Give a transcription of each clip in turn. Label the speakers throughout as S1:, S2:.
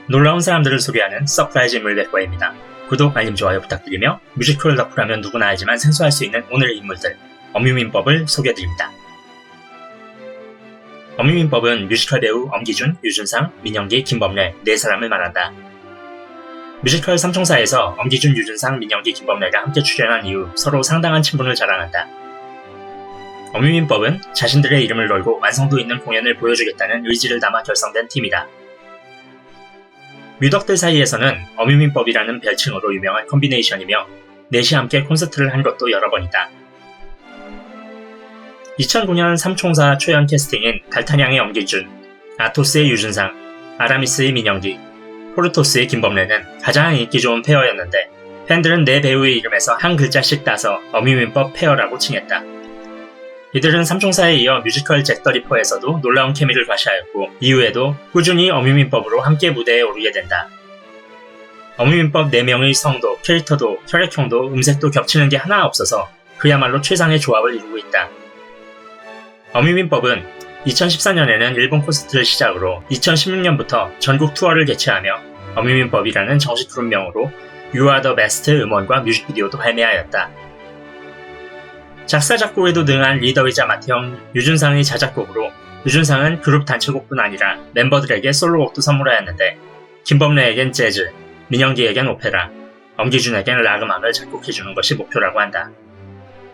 S1: 놀라운 사람들을 소개하는 서프라이즈 인물 백과입니다. 구독, 알림, 좋아요 부탁드리며 뮤지컬 덕후라면 누구나 알지만 생소할 수 있는 오늘의 인물들, 엄유민법을 소개해드립니다. 엄유민법은 뮤지컬 배우 엄기준, 유준상, 민영기, 김범래 네 사람을 말한다. 뮤지컬 삼총사에서 엄기준, 유준상, 민영기, 김범래가 함께 출연한 이후 서로 상당한 친분을 자랑한다. 엄유민법은 자신들의 이름을 걸고 완성도 있는 공연을 보여주겠다는 의지를 담아 결성된 팀이다. 뮤덕들 사이에서는 엄유민법이라는 별칭으로 유명한 콤비네이션이며 넷이 함께 콘서트를 한 것도 여러 번이다. 2009년 삼총사 초연 캐스팅인 달타냥의 엄기준, 아토스의 유준상, 아라미스의 민영기, 포르토스의 김범래는 가장 인기 좋은 페어였는데 팬들은 네 배우의 이름에서 한 글자씩 따서 엄유민법 페어라고 칭했다. 이들은 삼총사에 이어 뮤지컬 잭 더 리퍼에서도 놀라운 케미를 과시하였고 이후에도 꾸준히 엄유민법으로 함께 무대에 오르게 된다. 엄유민법 4명의 성도, 캐릭터도, 혈액형도, 음색도 겹치는 게 하나 없어서 그야말로 최상의 조합을 이루고 있다. 엄유민법은 2014년에는 일본 콘서트를 시작으로 2016년부터 전국 투어를 개최하며 엄유민법이라는 정식 그룹명으로 You Are The Best 음원과 뮤직비디오도 발매하였다. 작사 작곡에도 능한 리더이자 맏형 유준상의 자작곡으로 유준상은 그룹 단체곡뿐 아니라 멤버들에게 솔로곡도 선물하였는데 김범래에겐 재즈, 민영기에겐 오페라, 엄기준에겐 락 음악을 작곡해주는 것이 목표라고 한다.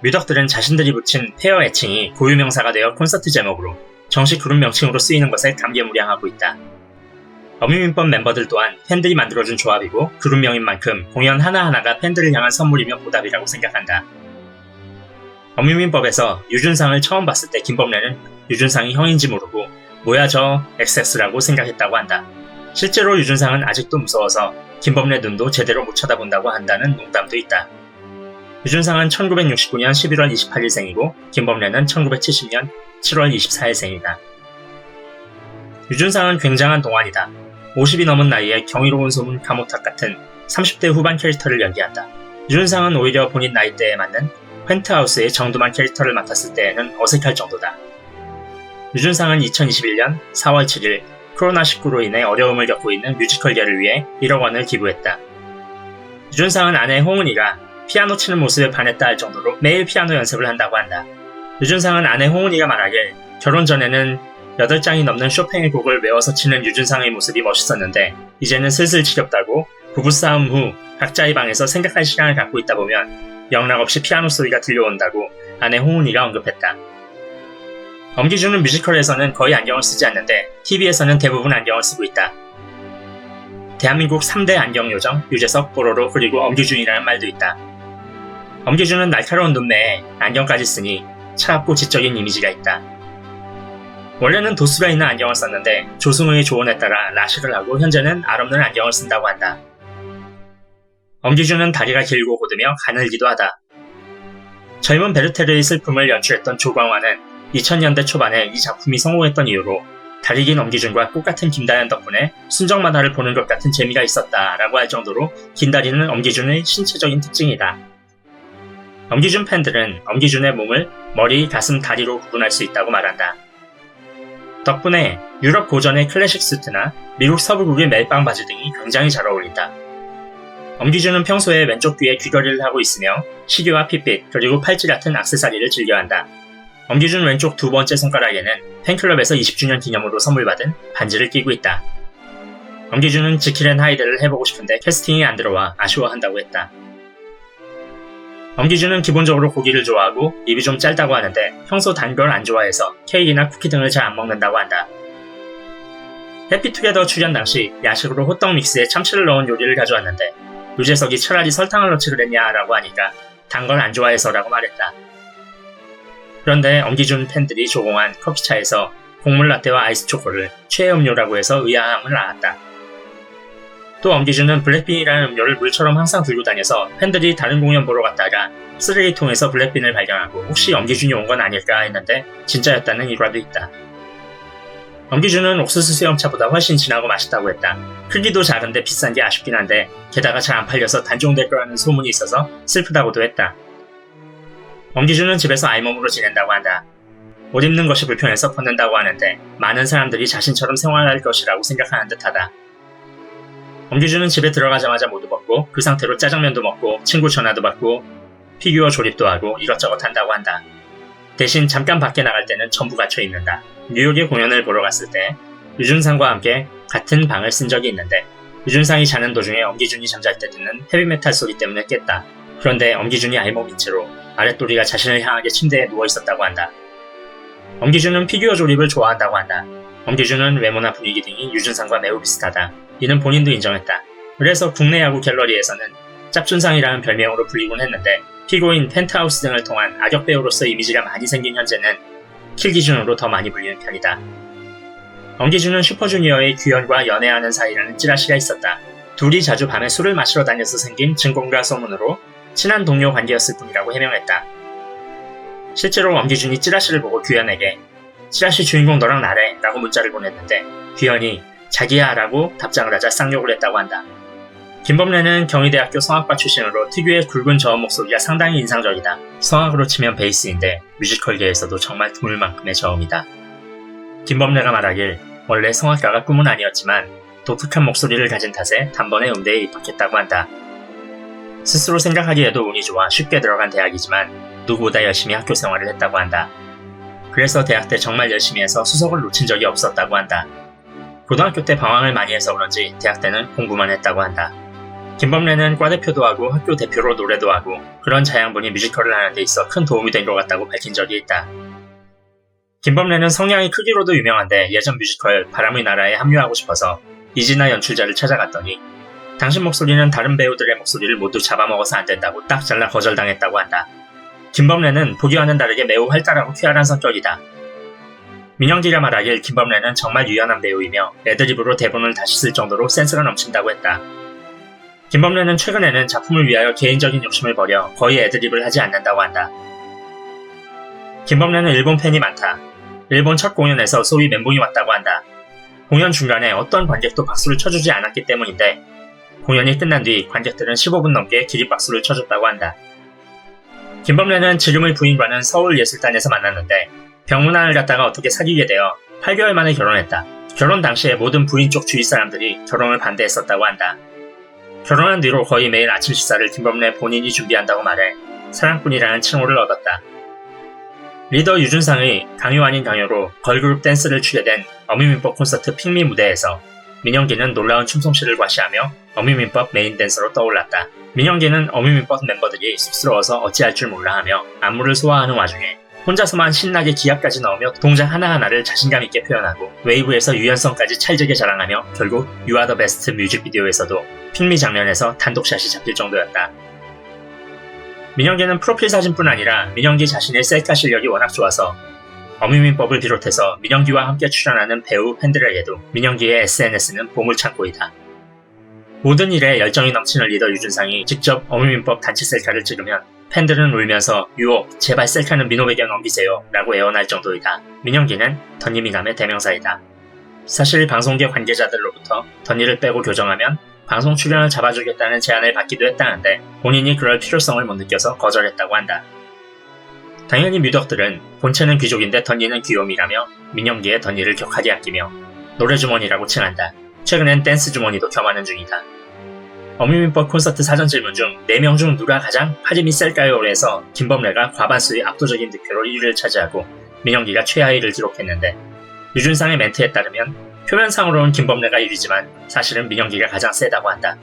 S1: 뮤덕들은 자신들이 붙인 페어 애칭이 고유명사가 되어 콘서트 제목으로 정식 그룹 명칭으로 쓰이는 것에 감개무량하고 있다. 엄유민법 멤버들 또한 팬들이 만들어준 조합이고 그룹명인 만큼 공연 하나하나가 팬들을 향한 선물이며 보답이라고 생각한다. 엄유민법에서 유준상을 처음 봤을 때 김범래는 유준상이 형인지 모르고 뭐야 저 XX라고 생각했다고 한다. 실제로 유준상은 아직도 무서워서 김범래 눈도 제대로 못 쳐다본다고 한다는 농담도 있다. 유준상은 1969년 11월 28일생이고 김범래는 1970년 7월 24일생이다. 유준상은 굉장한 동안이다. 50이 넘은 나이에 경이로운 소문 가모탁 같은 30대 후반 캐릭터를 연기한다. 유준상은 오히려 본인 나이대에 맞는 펜트하우스의 정두만 캐릭터를 맡았을 때에는 어색할 정도다. 유준상은 2021년 4월 7일 코로나19로 인해 어려움을 겪고 있는 뮤지컬계를 위해 1억 원을 기부했다. 유준상은 아내 홍은이가 피아노 치는 모습에 반했다 할 정도로 매일 피아노 연습을 한다고 한다. 유준상은 아내 홍은이가 말하길 결혼 전에는 8장이 넘는 쇼팽의 곡을 외워서 치는 유준상의 모습이 멋있었는데 이제는 슬슬 지겹다고 부부싸움 후 각자의 방에서 생각할 시간을 갖고 있다 보면 영락없이 피아노 소리가 들려온다고 아내 홍은이가 언급했다. 엄기준은 뮤지컬에서는 거의 안경을 쓰지 않는데 TV에서는 대부분 안경을 쓰고 있다. 대한민국 3대 안경 요정 유재석, 뽀로로 그리고 엄기준이라는 말도 있다. 엄기준은 날카로운 눈매에 안경까지 쓰니 차갑고 지적인 이미지가 있다. 원래는 도수가 있는 안경을 썼는데 조승우의 조언에 따라 라식을 하고 현재는 알 없는 안경을 쓴다고 한다. 엄기준은 다리가 길고 고드며 가늘기도 하다. 젊은 베르테르의 슬픔을 연출했던 조광화는 2000년대 초반에 이 작품이 성공했던 이유로 다리 긴 엄기준과 똑같은 김다연 덕분에 순정만화를 보는 것 같은 재미가 있었다라고 할 정도로 긴 다리는 엄기준의 신체적인 특징이다. 엄기준 팬들은 엄기준의 몸을 머리, 가슴, 다리로 구분할 수 있다고 말한다. 덕분에 유럽 고전의 클래식 수트나 미국 서부국의 멜빵 바지 등이 굉장히 잘 어울린다. 엄기준은 평소에 왼쪽 귀에 귀걸이를 하고 있으며 시계와 핏빛 그리고 팔찌 같은 액세서리를 즐겨한다. 엄기준 왼쪽 두 번째 손가락에는 팬클럽에서 20주년 기념으로 선물받은 반지를 끼고 있다. 엄기준은 지킬 앤 하이드를 해보고 싶은데 캐스팅이 안 들어와 아쉬워한다고 했다. 엄기준은 기본적으로 고기를 좋아하고 입이 좀 짧다고 하는데 평소 단 걸 안 좋아해서 케이크나 쿠키 등을 잘 안 먹는다고 한다. 해피투게더 출연 당시 야식으로 호떡 믹스에 참치를 넣은 요리를 가져왔는데 유재석이 차라리 설탕을 넣지 그랬냐 라고 하니까 단 걸 안 좋아해서 라고 말했다. 그런데 엄기준 팬들이 조공한 커피차에서 곡물 라떼와 아이스 초코를 최애 음료라고 해서 의아함을 알았다. 또 엄기준은 블랙빈이라는 음료를 물처럼 항상 들고 다녀서 팬들이 다른 공연 보러 갔다가 쓰레기통에서 블랙빈을 발견하고 혹시 엄기준이 온 건 아닐까 했는데 진짜였다는 일화도 있다. 엄기준은 옥수수 수염차보다 훨씬 진하고 맛있다고 했다. 크기도 작은데 비싼 게 아쉽긴 한데 게다가 잘 안 팔려서 단종될 거라는 소문이 있어서 슬프다고도 했다. 엄기준은 집에서 알몸으로 지낸다고 한다. 옷 입는 것이 불편해서 벗는다고 하는데 많은 사람들이 자신처럼 생활할 것이라고 생각하는 듯하다. 엄기준은 집에 들어가자마자 모두 벗고 그 상태로 짜장면도 먹고 친구 전화도 받고 피규어 조립도 하고 이것저것 한다고 한다. 대신 잠깐 밖에 나갈 때는 전부 갇혀 있는다. 뉴욕에 공연을 보러 갔을 때 유준상과 함께 같은 방을 쓴 적이 있는데 유준상이 자는 도중에 엄기준이 잠잘 때 듣는 헤비메탈 소리 때문에 깼다. 그런데 엄기준이 알몸인 채로 아랫도리가 자신을 향하게 침대에 누워 있었다고 한다. 엄기준은 피규어 조립을 좋아한다고 한다. 엄기준은 외모나 분위기 등이 유준상과 매우 비슷하다. 이는 본인도 인정했다. 그래서 국내 야구 갤러리에서는 짭준상이라는 별명으로 불리곤 했는데 피고인 펜트하우스 등을 통한 악역 배우로서 이미지가 많이 생긴 현재는 킬 기준으로 더 많이 불리는 편이다. 엄기준은 슈퍼주니어의 규현과 연애하는 사이라는 찌라시가 있었다. 둘이 자주 밤에 술을 마시러 다녀서 생긴 증권가 소문으로 친한 동료 관계였을 뿐이라고 해명했다. 실제로 엄기준이 찌라시를 보고 규현에게 찌라시 주인공 너랑 나래 라고 문자를 보냈는데 규현이 자기야 라고 답장을 하자 쌍욕을 했다고 한다. 김범래는 경희대학교 성악과 출신으로 특유의 굵은 저음 목소리가 상당히 인상적이다. 성악으로 치면 베이스인데 뮤지컬계에서도 정말 드물 만큼의 저음이다. 김범래가 말하길 원래 성악가가 꿈은 아니었지만 독특한 목소리를 가진 탓에 단번에 음대에 입학했다고 한다. 스스로 생각하기에도 운이 좋아 쉽게 들어간 대학이지만 누구보다 열심히 학교 생활을 했다고 한다. 그래서 대학 때 정말 열심히 해서 수석을 놓친 적이 없었다고 한다. 고등학교 때 방황을 많이 해서 그런지 대학 때는 공부만 했다고 한다. 김범래는 과대표도 하고 학교 대표로 노래도 하고 그런 자양분이 뮤지컬을 하는 데 있어 큰 도움이 된 것 같다고 밝힌 적이 있다. 김범래는 성량이 크기로도 유명한데 예전 뮤지컬 바람의 나라에 합류하고 싶어서 이진아 연출자를 찾아갔더니 당신 목소리는 다른 배우들의 목소리를 모두 잡아먹어서 안 된다고 딱 잘라 거절당했다고 한다. 김범래는 보기와는 다르게 매우 활달하고 쾌활한 성격이다. 민영기가 말하길 김범래는 정말 유연한 배우이며 애드립으로 대본을 다시 쓸 정도로 센스가 넘친다고 했다. 김범래는 최근에는 작품을 위하여 개인적인 욕심을 버려 거의 애드립을 하지 않는다고 한다. 김범래는 일본 팬이 많다. 일본 첫 공연에서 소위 멘붕이 왔다고 한다. 공연 중간에 어떤 관객도 박수를 쳐주지 않았기 때문인데 공연이 끝난 뒤 관객들은 15분 넘게 기립박수를 쳐줬다고 한다. 김범래는 지금의 부인과는 서울예술단에서 만났는데 병문안을 갔다가 어떻게 사귀게 되어 8개월 만에 결혼했다. 결혼 당시에 모든 부인 쪽 주위 사람들이 결혼을 반대했었다고 한다. 결혼한 뒤로 거의 매일 아침 식사를 김범래 본인이 준비한다고 말해 사랑꾼이라는 칭호를 얻었다. 리더 유준상의 강요 아닌 강요로 걸그룹 댄스를 추게 된 어미민법 콘서트 핑미 무대에서 민영기는 놀라운 춤솜씨를 과시하며 어미민법 메인 댄서로 떠올랐다. 민영기는 어미민법 멤버들이 쑥스러워서 어찌할 줄 몰라 하며 안무를 소화하는 와중에 혼자서만 신나게 기합까지 넣으며 동작 하나하나를 자신감 있게 표현하고 웨이브에서 유연성까지 찰지게 자랑하며 결국 You Are The Best 뮤직비디오에서도 핑미 장면에서 단독샷이 잡힐 정도였다. 민영기는 프로필 사진뿐 아니라 민영기 자신의 셀카 실력이 워낙 좋아서 어미민법을 비롯해서 민영기와 함께 출연하는 배우 팬들에게도 민영기의 SNS는 보물창고이다. 모든 일에 열정이 넘치는 리더 유준상이 직접 어미민법 단체 셀카를 찍으면 팬들은 울면서 유혹, 제발 셀카는 민호에게 넘기세요 라고 애원할 정도이다. 민영기는 던니미남의 대명사이다. 사실 방송계 관계자들로부터 던니를 빼고 교정하면 방송 출연을 잡아주겠다는 제안을 받기도 했다는데 본인이 그럴 필요성을 못 느껴서 거절했다고 한다. 당연히 뮤덕들은 본체는 귀족인데 던니는 귀요미라며 민영기의 던니를 격하게 아끼며 노래주머니라고 칭한다. 최근엔 댄스 주머니도 겸하는 중이다. 어미민법 콘서트 사전 질문 중 4명 중 누가 가장 팔힘이 셀까요? 에서 김범래가 과반수의 압도적인 득표로 1위를 차지하고 민영기가 최하위를 기록했는데 유준상의 멘트에 따르면 표면상으로는 김범래가 1위지만 사실은 민영기가 가장 세다고 한다.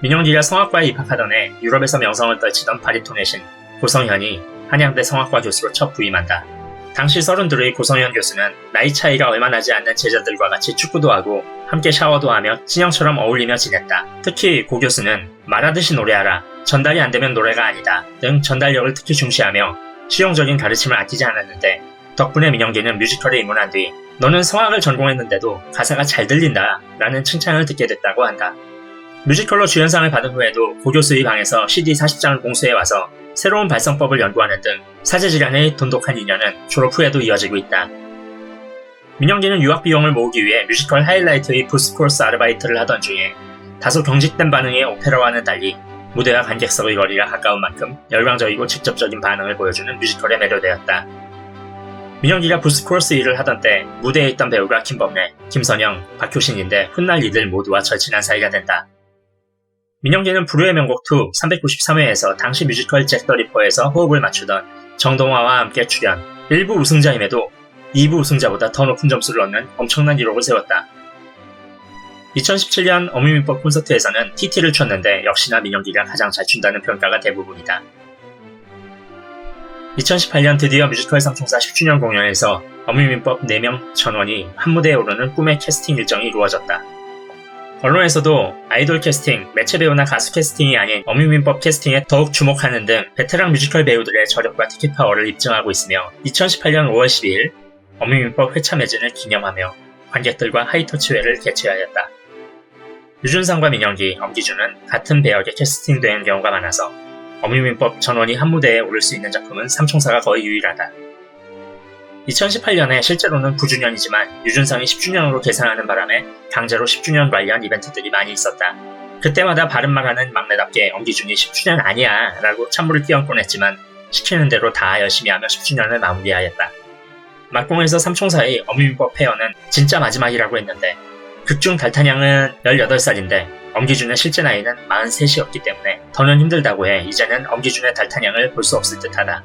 S1: 민영기가 성악과에 입학하던 해 유럽에서 명성을 떨치던 바리톤의 신 고성현이 한양대 성악과 교수로 첫 부임한다. 당시 32의 고성현 교수는 나이 차이가 얼마 나지 않는 제자들과 같이 축구도 하고 함께 샤워도 하며 친형처럼 어울리며 지냈다. 특히 고 교수는 말하듯이 노래하라, 전달이 안 되면 노래가 아니다 등 전달력을 특히 중시하며 실용적인 가르침을 아끼지 않았는데 덕분에 민영기는 뮤지컬에 입문한 뒤 너는 성악을 전공했는데도 가사가 잘 들린다 라는 칭찬을 듣게 됐다고 한다. 뮤지컬로 주연상을 받은 후에도 고 교수의 방에서 CD 40장을 공수해 와서 새로운 발성법을 연구하는 등 사제지간의 돈독한 인연은 졸업 후에도 이어지고 있다. 민영기는 유학 비용을 모으기 위해 뮤지컬 하이라이트의 부스코러스 아르바이트를 하던 중에 다소 경직된 반응의 오페라와는 달리 무대와 관객석의 거리가 가까운 만큼 열광적이고 직접적인 반응을 보여주는 뮤지컬에 매료되었다. 민영기가 부스코러스 일을 하던 때 무대에 있던 배우가 김범래, 김선영, 박효신인데 훗날 이들 모두와 절친한 사이가 된다. 민영기는 불후의 명곡 2 393회에서 당시 뮤지컬 잭 더 리퍼에서 호흡을 맞추던 정동화와 함께 출연. 1부 우승자임에도 2부 우승자보다 더 높은 점수를 얻는 엄청난 기록을 세웠다. 2017년 어미민법 콘서트에서는 TT를 췄는데 역시나 민영기가 가장 잘 춘다는 평가가 대부분이다. 2018년 드디어 뮤지컬 삼총사 10주년 공연에서 어미민법 4명 전원이 한 무대에 오르는 꿈의 캐스팅 일정이 이루어졌다. 언론에서도 아이돌 캐스팅, 매체 배우나 가수 캐스팅이 아닌 어미민법 캐스팅에 더욱 주목하는 등 베테랑 뮤지컬 배우들의 저력과 티켓 파워를 입증하고 있으며 2018년 5월 12일 어미민법 회차 매진을 기념하며 관객들과 하이터치회를 개최하였다. 유준상과 민영기, 엄기준은 같은 배역에 캐스팅된 경우가 많아서 어미민법 전원이 한 무대에 오를 수 있는 작품은 삼총사가 거의 유일하다. 2018년에 실제로는 9주년이지만 유준상이 10주년으로 계산하는 바람에 강제로 10주년 관련 이벤트들이 많이 있었다. 그때마다 바른말하는 막내답게 엄기준이 10주년 아니야 라고 찬물을 끼얹곤 했지만 시키는 대로 다 열심히 하며 10주년을 마무리하였다. 막공에서 삼총사의 어미민법 페어는 진짜 마지막이라고 했는데 극중 달탄양은 18살인데 엄기준의 실제 나이는 43이었기 때문에 더는 힘들다고 해 이제는 엄기준의 달탄양을 볼 수 없을 듯하다.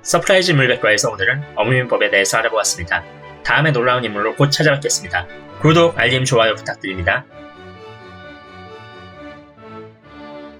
S1: 서프라이즈 물백과에서 오늘은 어미민법에 대해서 알아보았습니다. 다음에 놀라운 인물로 곧 찾아뵙겠습니다. 구독, 알림, 좋아요 부탁드립니다.